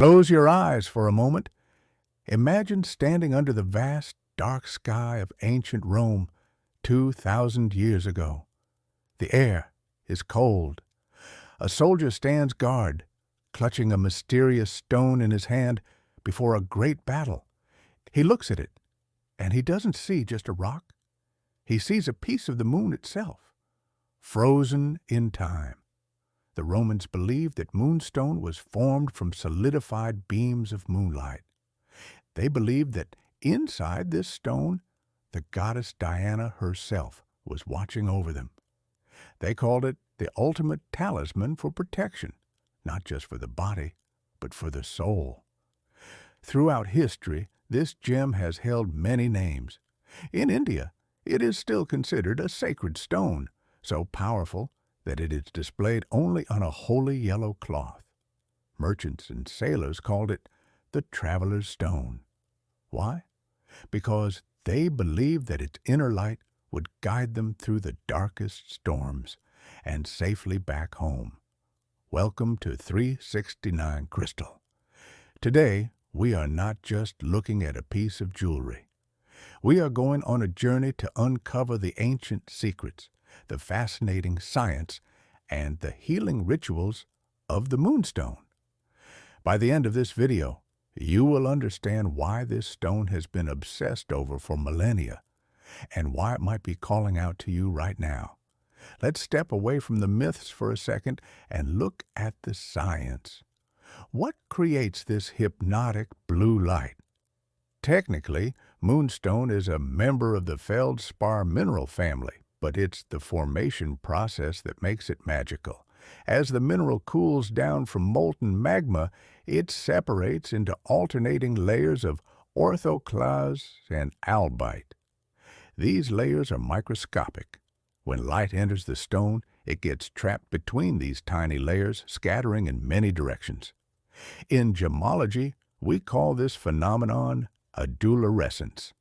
Close your eyes for a moment. Imagine standing under the vast, dark sky of ancient Rome 2,000 years ago. The air is cold. A soldier stands guard, clutching a mysterious stone in his hand before a great battle. He looks at it, and he doesn't see just a rock. He sees a piece of the moon itself, frozen in time. The Romans believed that moonstone was formed from solidified beams of moonlight. They believed that inside this stone, the goddess Diana herself was watching over them. They called it the ultimate talisman for protection, not just for the body, but for the soul. Throughout history, this gem has held many names. In India, it is still considered a sacred stone, so powerful that it is displayed only on a holy yellow cloth. Merchants and sailors called it the traveler's stone. Why? Because they believed that its inner light would guide them through the darkest storms and safely back home. Welcome to 369 Crystal. Today, we are not just looking at a piece of jewelry. We are going on a journey to uncover the ancient secrets, the fascinating science, and the healing rituals of the moonstone. By the end of this video, you will understand why this stone has been obsessed over for millennia and why it might be calling out to you right now. Let's step away from the myths for a second and look at the science. What creates this hypnotic blue light? Technically, moonstone is a member of the feldspar mineral family, but it's the formation process that makes it magical. As the mineral cools down from molten magma, it separates into alternating layers of orthoclase and albite. These layers are microscopic. When light enters the stone, it gets trapped between these tiny layers, scattering in many directions. In gemology, we call this phenomenon Adularescence.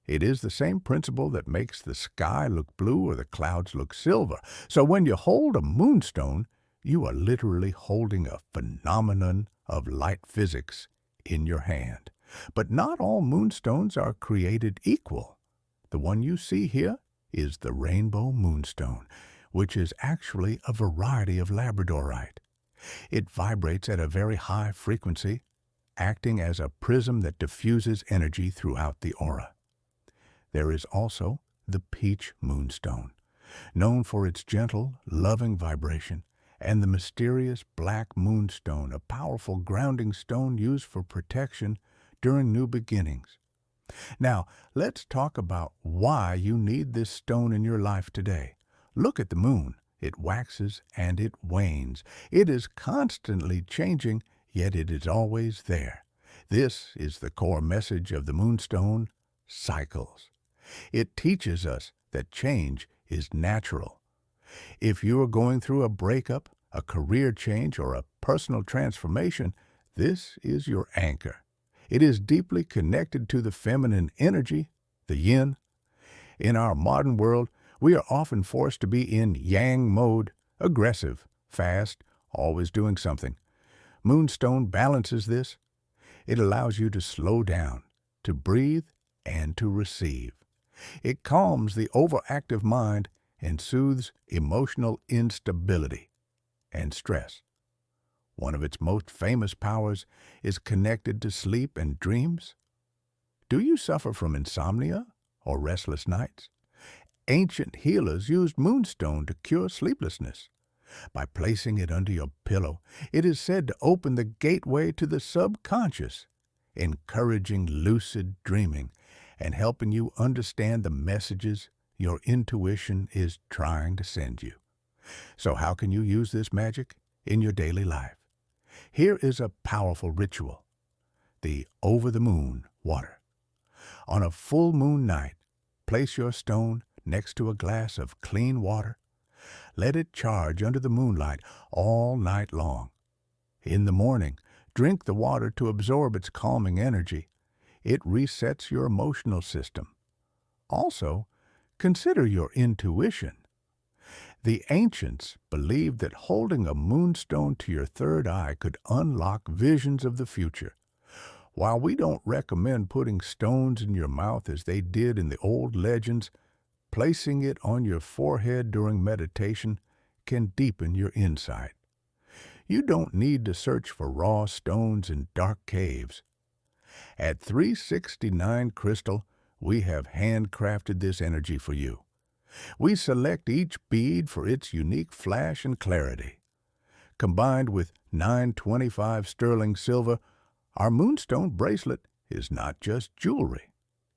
It is the same principle that makes the sky look blue or the clouds look silver. So when you hold a moonstone, you are literally holding a phenomenon of light physics in your hand. But not all moonstones are created equal. The one you see here is the rainbow moonstone, which is actually a variety of labradorite. It vibrates at a very high frequency, acting as a prism that diffuses energy throughout the aura. There is also the peach moonstone, known for its gentle, loving vibration, and the mysterious black moonstone, a powerful grounding stone used for protection during new beginnings. Now, let's talk about why you need this stone in your life today. Look at the moon. It waxes and it wanes. It is constantly changing, yet it is always there. This is the core message of the moonstone: cycles. It teaches us that change is natural. If you are going through a breakup, a career change, or a personal transformation, this is your anchor. It is deeply connected to the feminine energy, the yin. In our modern world, we are often forced to be in yang mode, aggressive, fast, always doing something. Moonstone balances this. It allows you to slow down, to breathe, and to receive. It calms the overactive mind and soothes emotional instability and stress. One of its most famous powers is connected to sleep and dreams. Do you suffer from insomnia or restless nights? Ancient healers used moonstone to cure sleeplessness. By placing it under your pillow, it is said to open the gateway to the subconscious, encouraging lucid dreaming and helping you understand the messages your intuition is trying to send you. So how can you use this magic in your daily life? Here is a powerful ritual: the over-the-moon water. On a full moon night, place your stone next to a glass of clean water. Let it charge under the moonlight all night long. In the morning, drink the water to absorb its calming energy. It resets your emotional system. Also, consider your intuition. The ancients believed that holding a moonstone to your third eye could unlock visions of the future. While we don't recommend putting stones in your mouth as they did in the old legends, placing it on your forehead during meditation can deepen your insight. You don't need to search for raw stones in dark caves. At 369 Crystal, we have handcrafted this energy for you. We select each bead for its unique flash and clarity. Combined with 925 sterling silver, our Moonstone bracelet is not just jewelry.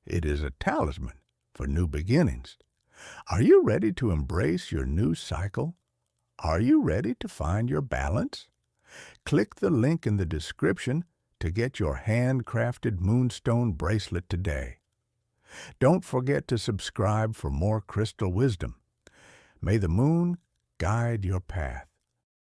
It is a talisman for new beginnings. Are you ready to embrace your new cycle? Are you ready to find your balance? Click the link in the description to get your handcrafted Moonstone bracelet today. Don't forget to subscribe for more crystal wisdom. May the moon guide your path.